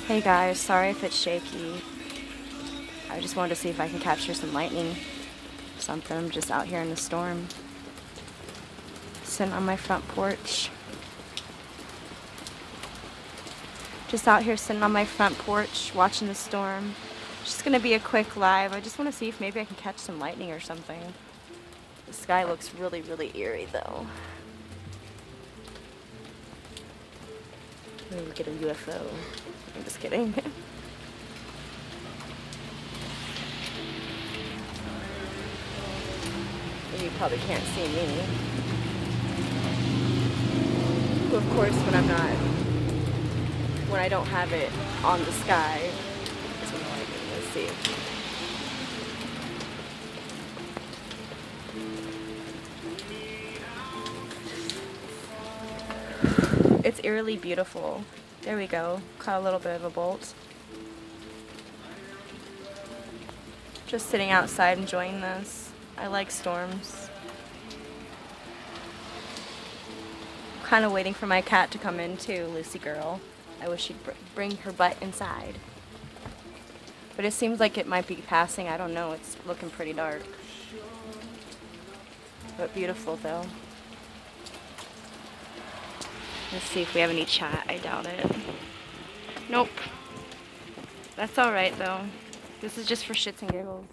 Hey guys, sorry if it's shaky. I just wanted to see if I can capture some lightning. Something. I'm just out here in the storm. Sitting on my front porch. Just out here sitting on my front porch watching the storm. Just gonna be a quick live. I just want to see if maybe I can catch some lightning or something. The sky looks really, really eerie though. Maybe we get a UFO. I'm just kidding. You probably can't see me. Of course, when I don't have it on the sky, that's what I can see. It's eerily beautiful. There we go. Caught a little bit of a bolt. Just sitting outside enjoying this. I like storms. Kind of waiting for my cat to come in too, Lucy girl. I wish she'd bring her butt inside. But it seems like it might be passing. I don't know. It's looking pretty dark. But beautiful though. Let's see if we have any chat. I doubt it. Nope. That's alright though. This is just for shits and giggles.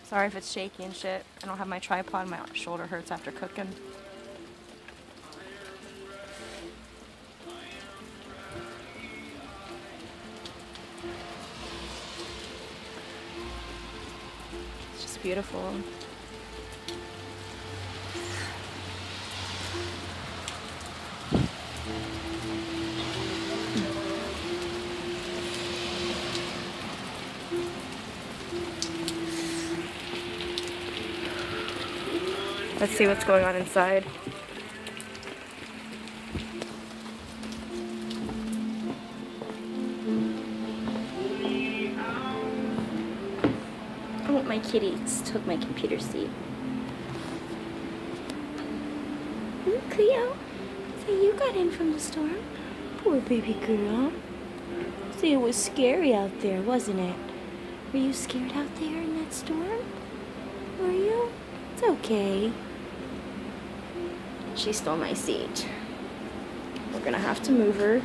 Sorry if it's shaky and shit. I don't have my tripod. My shoulder hurts after cooking. It's just beautiful. Let's see what's going on inside. Oh, my kitty took my computer seat. Ooh, Cleo, so you got in from the storm? Poor baby girl. See, it was scary out there, wasn't it? Were you scared out there in that storm? Were you? It's okay. She stole my seat. We're gonna have to move her.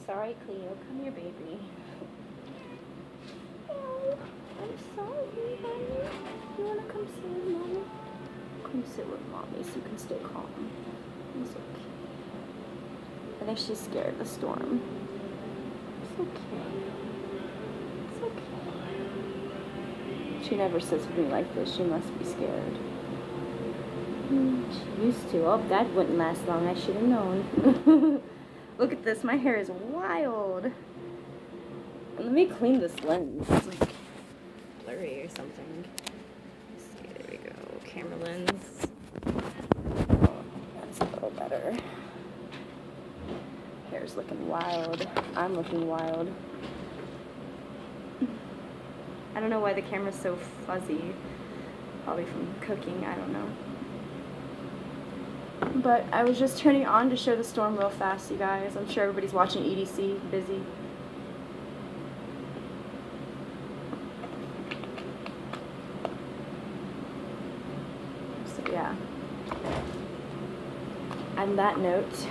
Sorry, Cleo. Come here, baby. Oh, I'm sorry, honey. You wanna come sit with mommy? Come sit with mommy so you can stay calm. It's okay. I think she's scared of the storm. It's okay. It's okay. She never sits with me like this. She must be scared. She used to. Oh, that wouldn't last long. I should have known. Look at this. My hair is wild. And let me clean this lens. It's like blurry or something. Let's see. There we go. Camera lens. Oh, that's a little better. Hair's looking wild. I'm looking wild. I don't know why the camera's so fuzzy. Probably from cooking, I don't know. But I was just turning on to show the storm real fast, you guys. I'm sure everybody's watching EDC, busy. So yeah. On that note,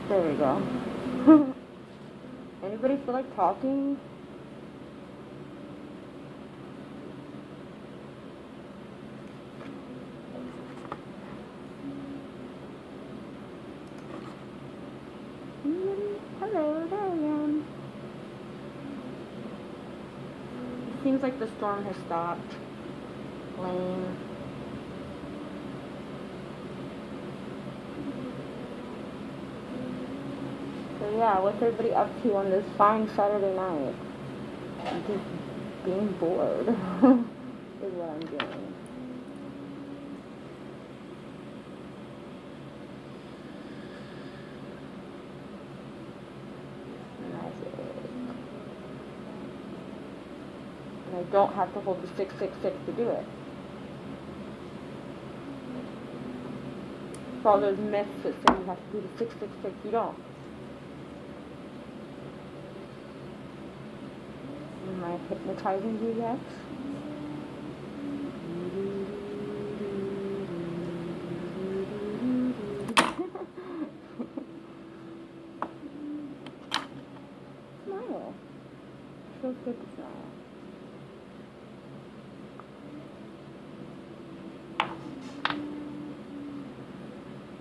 there we go. Anybody feel like talking? Hello, there I am. It seems like the storm has stopped. Lame. So yeah, what's everybody up to on this fine Saturday night? Just being bored is what I'm doing. I don't have to hold the 666 to do it. For all those myths that say you have to do the 666, you don't. Am I hypnotizing you yet? Smile. Feels good to smile.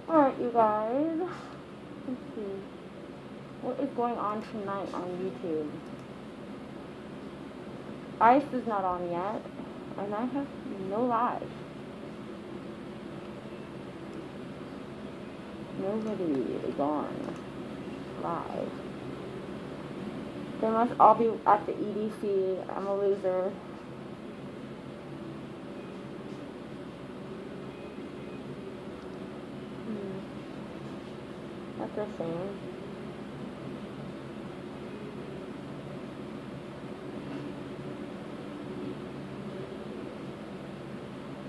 Alright, you guys. Let's see. What is going on tonight on YouTube? Ice is not on yet, and I have no live. Nobody is on live. They must all be at the EDC. I'm a loser. That's a shame.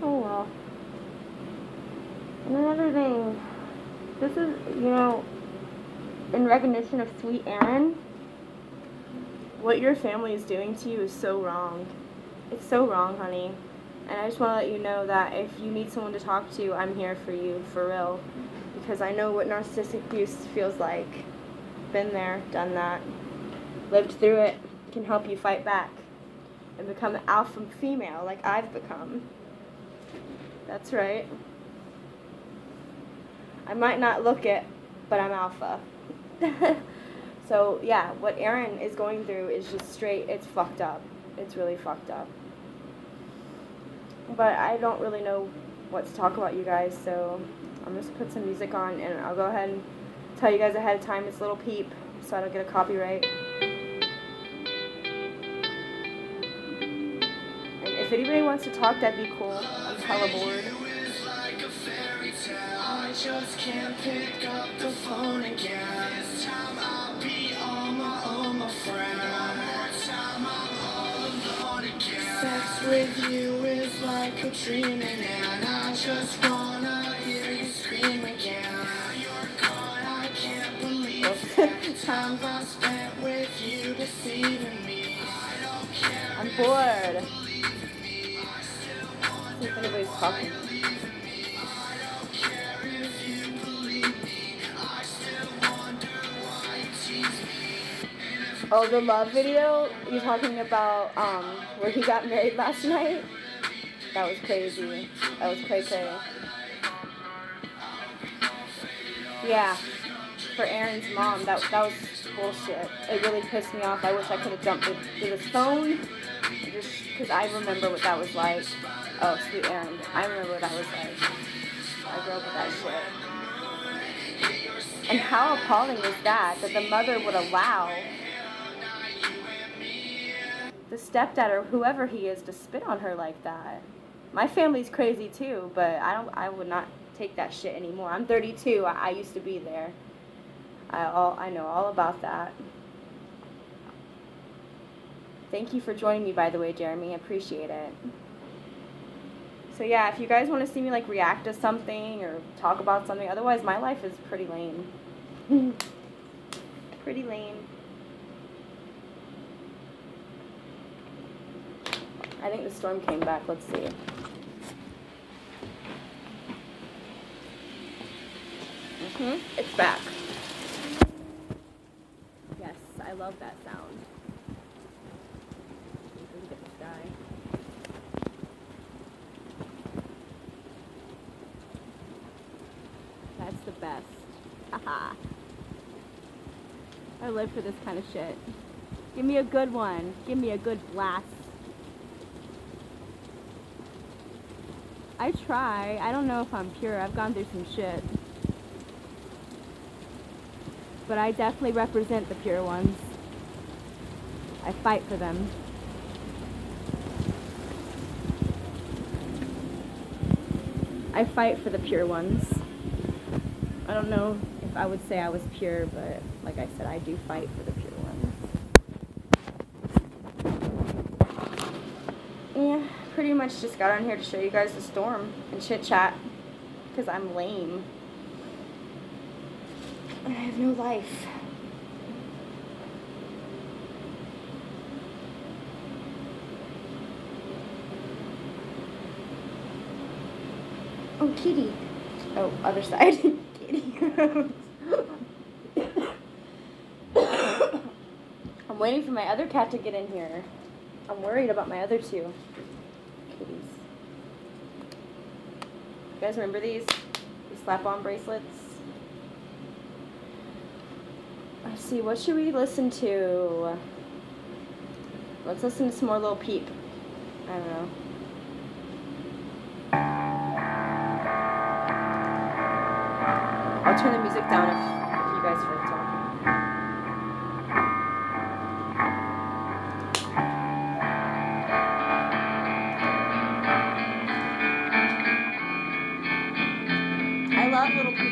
Oh well. And another thing, this is, in recognition of Sweet Aaron, what your family is doing to you is so wrong. It's so wrong, honey. And I just want to let you know that if you need someone to talk to, I'm here for you, for real. Because I know what narcissistic abuse feels like. Been there, done that, lived through it, can help you fight back and become an alpha female like I've become. That's right. I might not look it, but I'm alpha. So, yeah, what Aaron is going through is just straight, it's fucked up. It's really fucked up. But I don't really know what to talk about, you guys, so I'm just going to put some music on, and I'll go ahead and tell you guys ahead of time it's Little Peep, so I don't get a copyright. And if anybody wants to talk, that'd be cool. I'm hella bored. I just can't pick up the phone again. This time I'll be on my own, my friend. One more time I'm all alone again. Sex with you is like a dream, and I just wanna hear you scream again. You're gone, I can't believe it. Times I spent with you deceiving me. I don't care. I'm bored. See if anybody's talking. Oh, the love video? You talking about where he got married last night? That was crazy. That was cray-cray. Yeah, for Aaron's mom, that was bullshit. It really pissed me off. I wish I could have jumped to this phone, just because I remember what that was like. Oh, sweet Aaron, I remember what that was like. I grew up with that shit. And how appalling is that the mother would allow the stepdad or whoever he is to spit on her like that. My family's crazy too, but I would not take that shit anymore. I'm 32. I used to be there. I know all about that. Thank you for joining me, by the way, Jeremy. I appreciate it. So yeah, if you guys want to see me like react to something or talk about something, otherwise my life is pretty lame. Pretty lame. I think the storm came back. Let's see. It's back. Yes, I love that sound. Look at the sky. That's the best. Haha. I live for this kind of shit. Give me a good one. Give me a good blast. I try. I don't know if I'm pure. I've gone through some shit. But I definitely represent the pure ones. I fight for them. I fight for the pure ones. I don't know if I would say I was pure, but like I said, I do fight for the pure ones. pretty much just got on here to show you guys the storm and chit chat because I'm lame. I have no life. Oh, kitty. Oh, other side. Kitty. I'm waiting for my other cat to get in here. I'm worried about my other two kitties. You guys remember these? These slap-on bracelets? Let's see, what should we listen to? Let's listen to some more Lil Peep. I don't know. I'll turn the music down if you guys feel talking. I love Little Peep.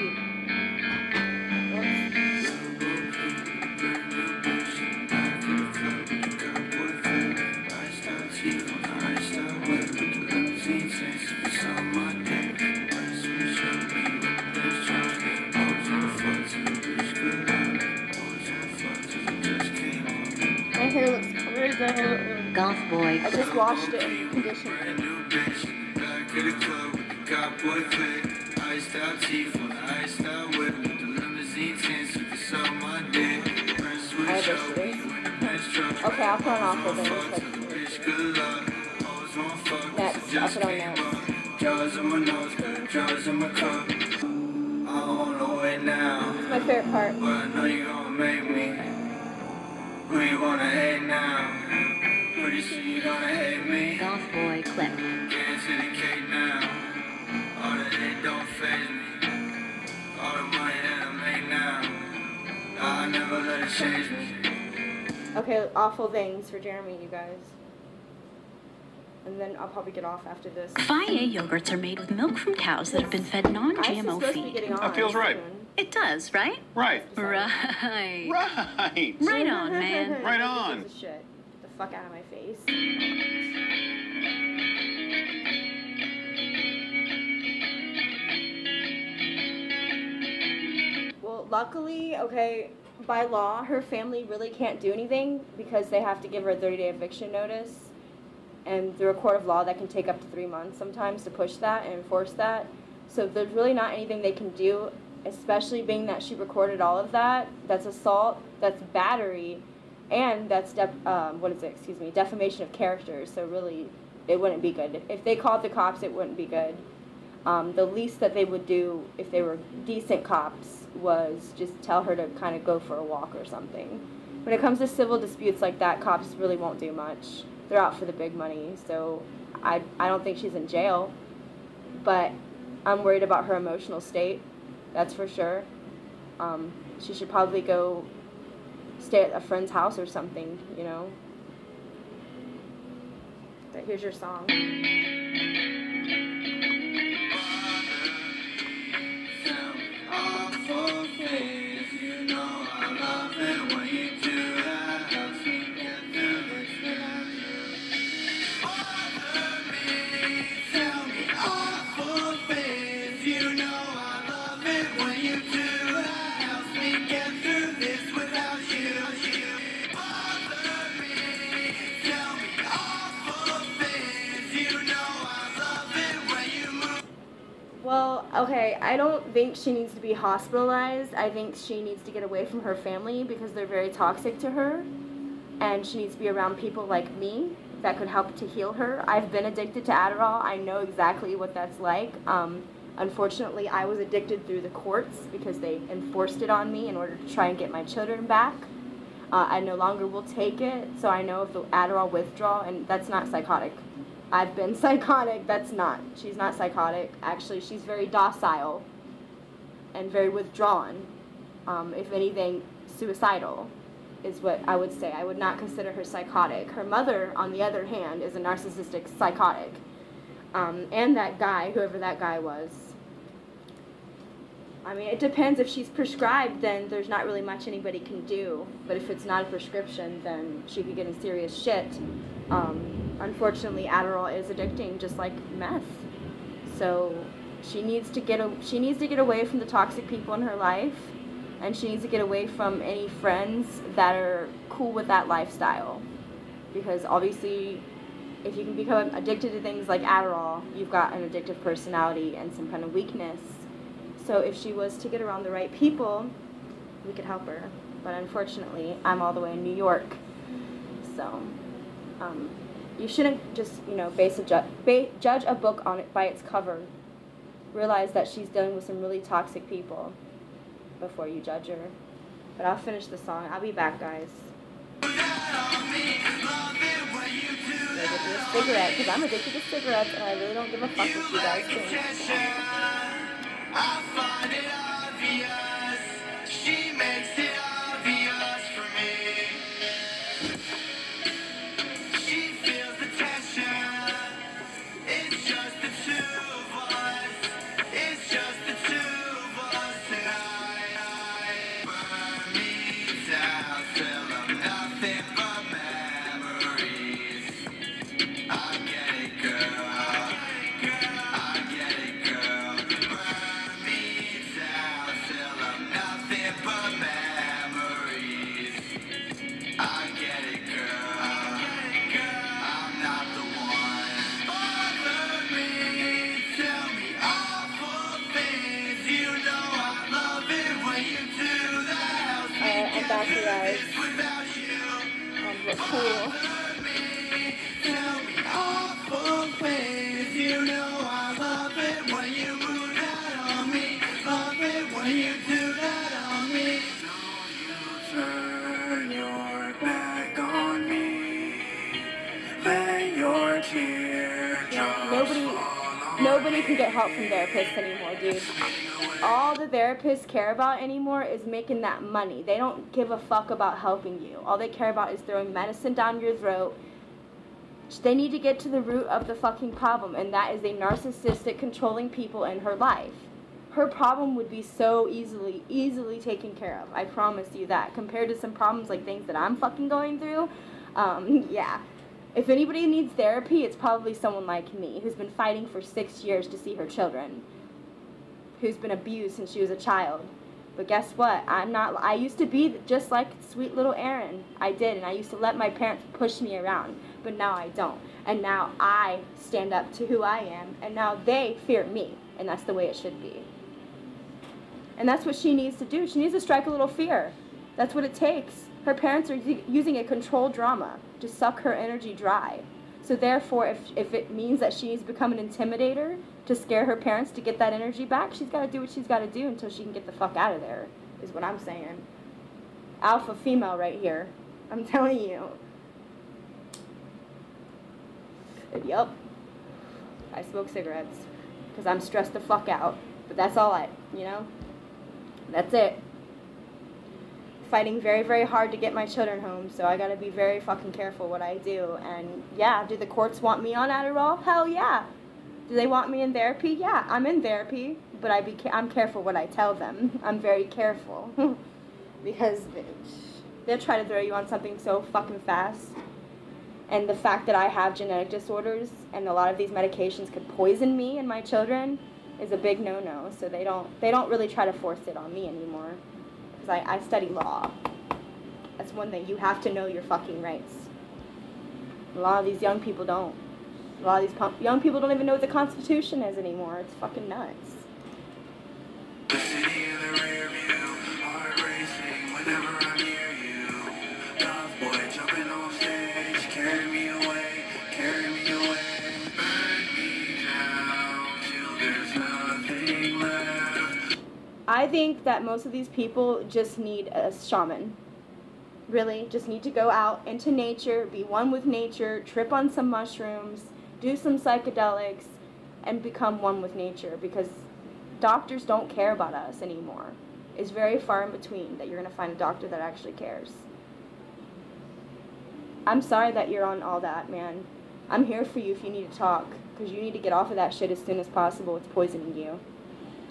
My hair looks crazy. Golf boy. I just washed it and conditioned it. Okay, I'll put on awful things. Next, I'll put on next. It's my favorite part. Who you wanna hate now? Pretty soon you gonna hate me. Golf boy clip. Get to the cake now. All the hate don't faze me. All the money that I make now, I'll never let it change me. Okay, awful things for Jeremy, you guys. And then I'll probably get off after this. Fi yogurts are made with milk from cows that have been fed non-GMO feed. That feels right. It does, right? Right. Right. Right. Right on, man. Right on. Shit. Get the fuck out of my face. Well, luckily, okay, by law, her family really can't do anything because they have to give her a 30-day eviction notice. And through a court of law, that can take up to 3 months sometimes to push that and enforce that. So there's really not anything they can do, especially being that she recorded all of that. That's assault, that's battery, and that's defamation of character. So really, it wouldn't be good. If they called the cops, it wouldn't be good. The least that they would do if they were decent cops was just tell her to kind of go for a walk or something. When it comes to civil disputes like that, cops really won't do much. They're out for the big money, so I don't think she's in jail. But I'm worried about her emotional state, that's for sure. She should probably go stay at a friend's house or something, you know. But here's your song. Well, okay, I don't think she needs to be hospitalized. I think she needs to get away from her family because they're very toxic to her. And she needs to be around people like me that could help to heal her. I've been addicted to Adderall. I know exactly what that's like. Unfortunately, I was addicted through the courts because they enforced it on me in order to try and get my children back. I no longer will take it, so I know if the Adderall withdrawal, and that's not psychotic. I've been psychotic. That's not. She's not psychotic. Actually, she's very docile and very withdrawn. If anything, suicidal is what I would say. I would not consider her psychotic. Her mother, on the other hand, is a narcissistic psychotic. And that guy, whoever that guy was. I mean, it depends. If she's prescribed, then there's not really much anybody can do. But if it's not a prescription, then she could get in serious shit. unfortunately, Adderall is addicting, just like meth. So she needs to get away from the toxic people in her life, and she needs to get away from any friends that are cool with that lifestyle. Because obviously, if you can become addicted to things like Adderall, you've got an addictive personality and some kind of weakness. So if she was to get around the right people, we could help her. But unfortunately, I'm all the way in New York. So you shouldn't just, judge a book on it by its cover. Realize that she's dealing with some really toxic people before you judge her. But I'll finish the song. I'll be back, guys. I get me a cigarette, because I'm addicted to cigarettes, and I really don't give a fuck what you guys think. I find it obvious. She makes it obvious for me. She feels the tension. It's just the two of us. It's just the two of us tonight. Burn me down till I'm nothing but memories. I get it, girl. I get it, girl. Burn me down till I'm nothing but memories. I get it, girl. I'm not the one. Bother me, tell me awful things. You know I love it when you do that. I'm back, you guys. Without you. Look cool. Tell me awful things. You know I love it when you move that on me. Love it when you do that on me. Don't you turn your back on me. Let your teardrops Nobody can get help from therapists anymore, dude. All the therapists care about anymore is making that money. They don't give a fuck about helping you. All they care about is throwing medicine down your throat. They need to get to the root of the fucking problem, and that is a narcissistic, controlling people in her life. Her problem would be so easily taken care of. I promise you that. Compared to some problems like things that I'm fucking going through, yeah. If anybody needs therapy, it's probably someone like me, who's been fighting for 6 years to see her children, who's been abused since she was a child. But guess what? I used to be just like sweet little Erin. I did, and I used to let my parents push me around, but now I don't. And now I stand up to who I am, and now they fear me, and that's the way it should be. And that's what she needs to do. She needs to strike a little fear. That's what it takes. Her parents are using a control drama to suck her energy dry. So therefore, if it means that she needs to become an intimidator to scare her parents to get that energy back, she's got to do what she's got to do until she can get the fuck out of there, is what I'm saying. Alpha female right here. I'm telling you. Yup. I smoke cigarettes because I'm stressed the fuck out. But that's all that's it. Fighting very, very hard to get my children home, so I gotta be very fucking careful what I do. And yeah, do the courts want me on Adderall? Hell yeah. Do they want me in therapy? Yeah, I'm in therapy, but I'm careful what I tell them. I'm very careful. Because they'll try to throw you on something so fucking fast. And the fact that I have genetic disorders and a lot of these medications could poison me and my children is a big no-no. So they don't really try to force it on me anymore. Because I study law. That's one thing. You have to know your fucking rights. A lot of these young people don't. A lot of these young people don't even know what the Constitution is anymore. It's fucking nuts. The city in the rear view, heart racing whenever I'm near you. Love boy jumping on stage, carry me away, burn me down till there's nothing left. I think that most of these people just need a shaman. Really, just need to go out into nature, be one with nature, trip on some mushrooms, do some psychedelics, and become one with nature, because doctors don't care about us anymore. It's very far in between that you're going to find a doctor that actually cares. I'm sorry that you're on all that, man. I'm here for you if you need to talk, because you need to get off of that shit as soon as possible. It's poisoning you.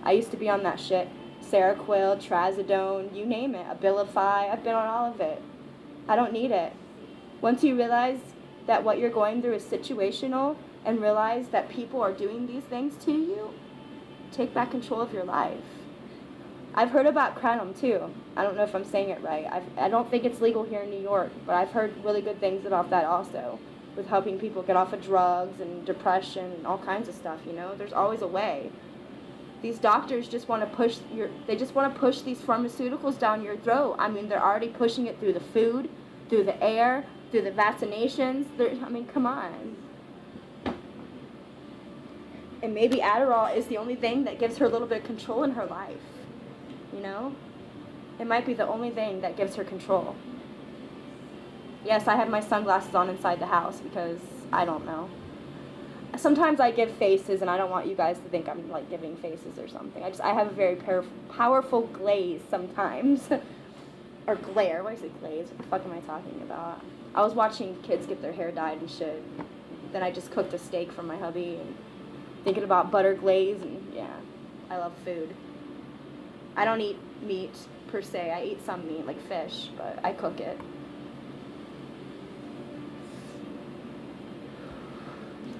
I used to be on that shit. Seroquel, Trazodone, you name it. Abilify, I've been on all of it. I don't need it. Once you realize that what you're going through is situational and realize that people are doing these things to you, take back control of your life. I've heard about kratom too. I don't know if I'm saying it right. I don't think it's legal here in New York, but I've heard really good things about that also, with helping people get off of drugs and depression and all kinds of stuff, you know? There's always a way. These doctors just want to push these pharmaceuticals down your throat. I mean, they're already pushing it through the food, through the air, through the vaccinations. I mean, come on. And maybe Adderall is the only thing that gives her a little bit of control in her life. You know? It might be the only thing that gives her control. Yes, I have my sunglasses on inside the house because I don't know. Sometimes I give faces, and I don't want you guys to think I'm like giving faces or something. I have a very powerful glaze sometimes. Or glare. Why is it glaze? What the fuck am I talking about? I was watching kids get their hair dyed and shit. Then I just cooked a steak for my hubby and thinking about butter glaze, and yeah, I love food. I don't eat meat per se. I eat some meat like fish, but I cook it.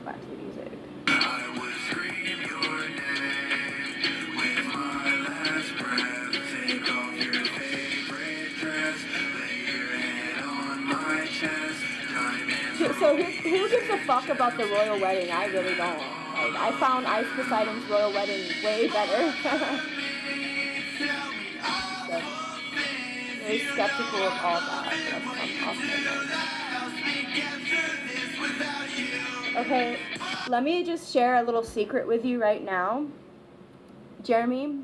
Back to the music. I would scream your name with my last breath. Take off your favorite dress, lay your head on my chest. So who gives a fuck about the royal wedding? I really don't. Like, I found Ice Poseidon's royal wedding way better. So, very skeptical of all that. Okay, let me just share a little secret with you right now. Jeremy,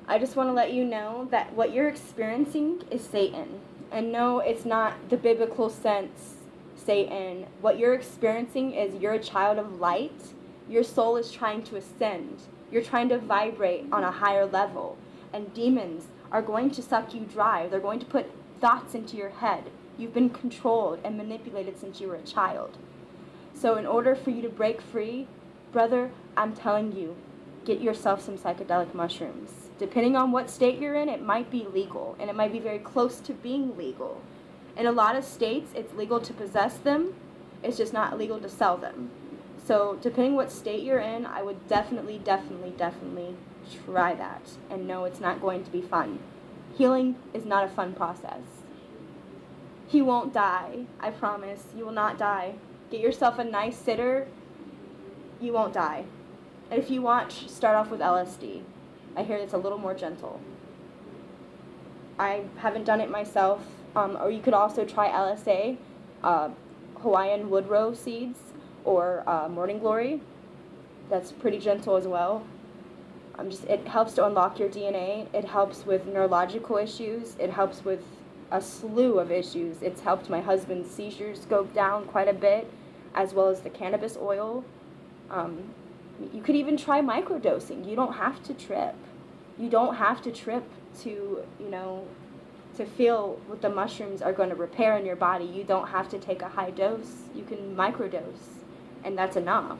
I just want to let you know that what you're experiencing is Satan. And no, it's not the biblical sense Satan. What you're experiencing is you're a child of light. Your soul is trying to ascend. You're trying to vibrate on a higher level. And demons are going to suck you dry. They're going to put thoughts into your head. You've been controlled and manipulated since you were a child. So in order for you to break free, brother, I'm telling you, get yourself some psychedelic mushrooms. Depending on what state you're in, it might be legal, and it might be very close to being legal. In a lot of states, it's legal to possess them. It's just not legal to sell them. So depending what state you're in, I would definitely try that. And no, it's not going to be fun. Healing is not a fun process. He won't die. I promise. You will not die. Get yourself a nice sitter. You won't die. And if you want, start off with LSD. I hear it's a little more gentle. I haven't done it myself. Or you could also try LSA, Hawaiian woodrow seeds, or morning glory. That's pretty gentle as well. It helps to unlock your DNA. It helps with neurological issues. It helps with a slew of issues. It's helped my husband's seizures go down quite a bit, as well as the cannabis oil. You could even try microdosing. You don't have to trip. You don't have to trip to, to feel what the mushrooms are going to repair in your body. You don't have to take a high dose. You can microdose, and that's enough.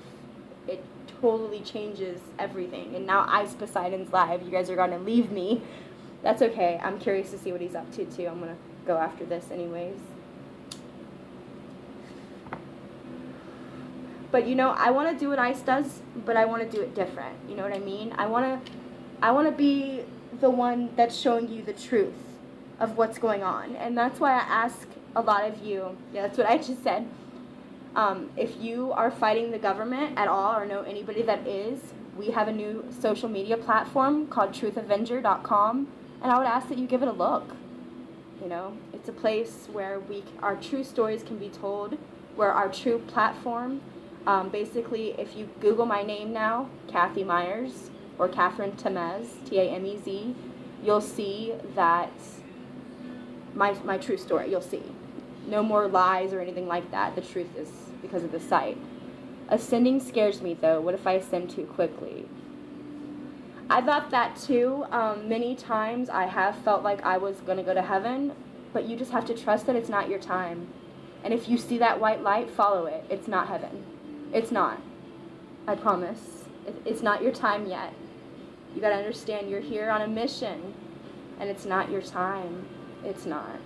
It totally changes everything. And now Ice Poseidon's live. You guys are going to leave me. That's okay. I'm curious to see what he's up to, too. I'm going to go after this anyways. But, I want to do what Ice does, but I want to do it different. You know what I mean? I want to be the one that's showing you the truth of what's going on. And that's why I ask a lot of you, that's what I just said, if you are fighting the government at all or know anybody that is, we have a new social media platform called truthavenger.com, and I would ask that you give it a look. It's a place where our true stories can be told, where our true platform, basically, if you Google my name now, Kathy Myers, or Catherine Tamez, Tamez, you'll see that my true story, you'll see. No more lies or anything like that. The truth is because of the site. Ascending scares me, though. What if I ascend too quickly? I thought that, too. Many times I have felt like I was going to go to heaven, but you just have to trust that it's not your time. And if you see that white light, follow it. It's not heaven. It's not. I promise. It's not your time yet. You got to understand you're here on a mission, and it's not your time. It's not.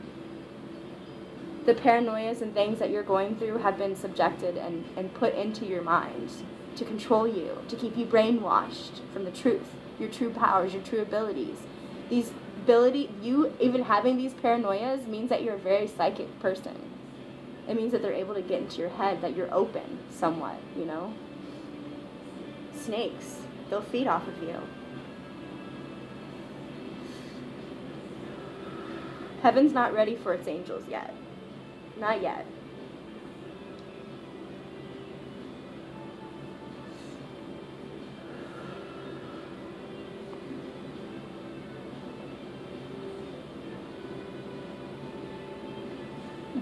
the paranoias and things that you're going through have been subjected and put into your mind to control you, to keep you brainwashed from the truth, your true powers, your true abilities. You even having these paranoias means that you're a very psychic person. It means that they're able to get into your head, that you're open somewhat, you know? Snakes, they'll feed off of you. Heaven's not ready for its angels yet. Not yet.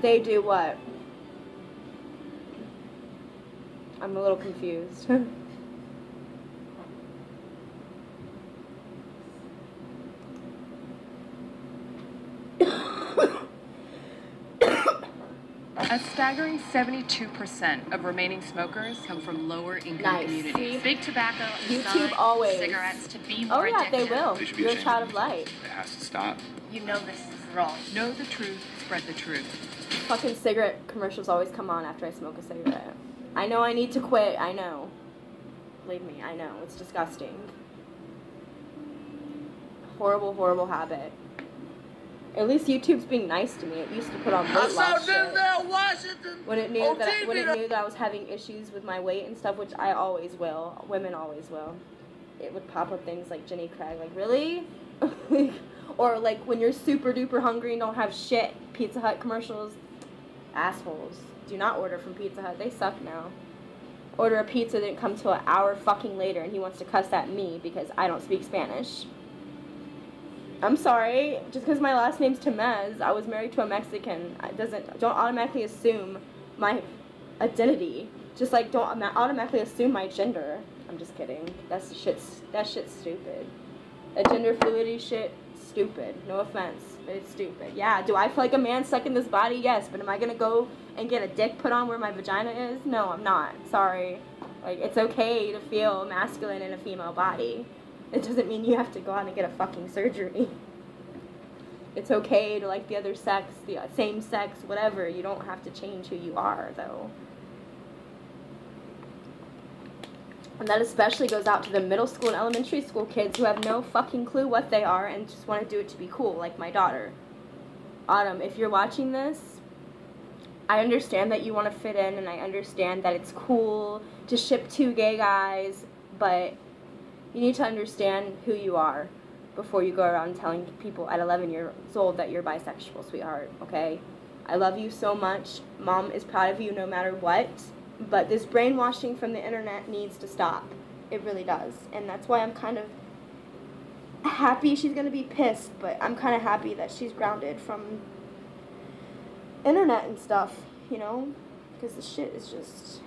They do what? I'm a little confused. A staggering 72% of remaining smokers come from lower income communities. See? Big tobacco, YouTube always. cigarettes to be more yeah, they addictive. will. They should be You're a ashamed child of of light. themselves. It has to stop. You know this is wrong. Know the truth, spread the truth. Fucking cigarette commercials always come on after I smoke a cigarette. I know I need to quit. I know. Believe me, I know. It's disgusting. Horrible, horrible habit. At least YouTube's being nice to me. It used to put on weight loss shit. When it knew that I was having issues with my weight and stuff, which I always will. Women always will. It would pop up things like Jenny Craig, like, really? Or like when you're super duper hungry and don't have shit. Pizza Hut commercials. Assholes. Do not order from Pizza Hut. They suck now. Order a pizza, then come to an hour fucking later and he wants to cuss at me because I don't speak Spanish. I'm sorry, just because my last name's Temez, I was married to a Mexican. Don't automatically assume my identity. Just like don't automatically assume my gender. I'm just kidding. That shit's stupid. That gender fluidity shit, stupid. No offense, but it's stupid. Yeah, do I feel like a man stuck in this body? Yes, but am I gonna go and get a dick put on where my vagina is? No, I'm not. Sorry. Like, it's okay to feel masculine in a female body. It doesn't mean you have to go out and get a fucking surgery. It's okay to like the other sex, the same sex, whatever. You don't have to change who you are, though. And that especially goes out to the middle school and elementary school kids who have no fucking clue what they are and just want to do it to be cool, like my daughter. Autumn, if you're watching this, I understand that you want to fit in, and I understand that it's cool to ship two gay guys, but you need to understand who you are before you go around telling people at 11 years old that you're bisexual, sweetheart, okay? I love you so much. Mom is proud of you no matter what. But this brainwashing from the internet needs to stop. It really does. And that's why I'm kind of happy. She's going to be pissed, but I'm kind of happy that she's grounded from internet and stuff, you know? Because the shit is just...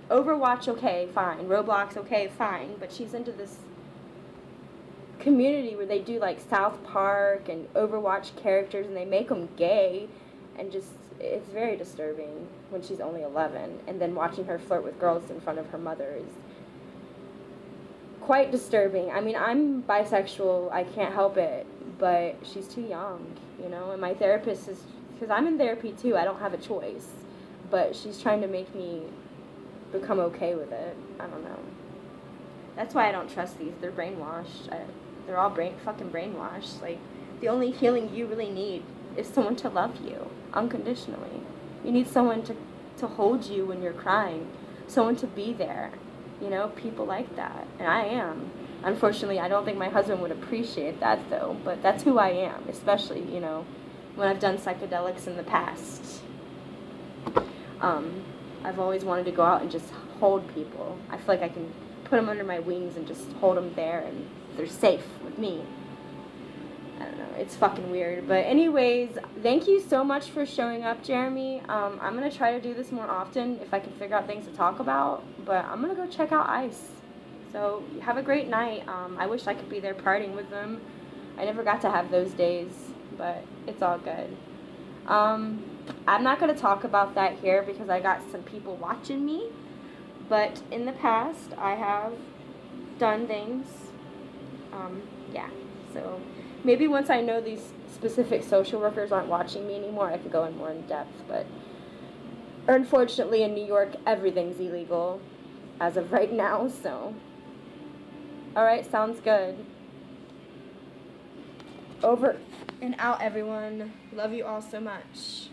Overwatch, okay, fine. Roblox, okay, fine. But she's into this community where they do like South Park and Overwatch characters and they make them gay, and just it's very disturbing when she's only 11, and then watching her flirt with girls in front of her mother is quite disturbing. I mean, I'm bisexual, I can't help it, but she's too young, you know, and my therapist is, because I'm in therapy too, I don't have a choice, but she's trying to make me become okay with it. I don't know. That's why I don't trust these. They're brainwashed. They're all fucking brainwashed. Like, the only healing you really need is someone to love you unconditionally. You need someone to hold you when you're crying, someone to be there, you know, people like that. And I am. Unfortunately, I don't think my husband would appreciate that, though, but that's who I am, especially, you know, when I've done psychedelics in the past. I've always wanted to go out and just hold people. I feel like I can put them under my wings and just hold them there, and they're safe with me. I don't know, it's fucking weird. But anyways, thank you so much for showing up, Jeremy. I'm going to try to do this more often if I can figure out things to talk about. But I'm going to go check out ICE. So have a great night. I wish I could be there partying with them. I never got to have those days, but it's all good. I'm not going to talk about that here because I got some people watching me. But in the past, I have done things. Yeah, so Maybe once I know these specific social workers aren't watching me anymore, I could go in more in depth, but unfortunately in New York, everything's illegal as of right now, so. Alright, sounds good. Over and out, everyone. Love you all so much.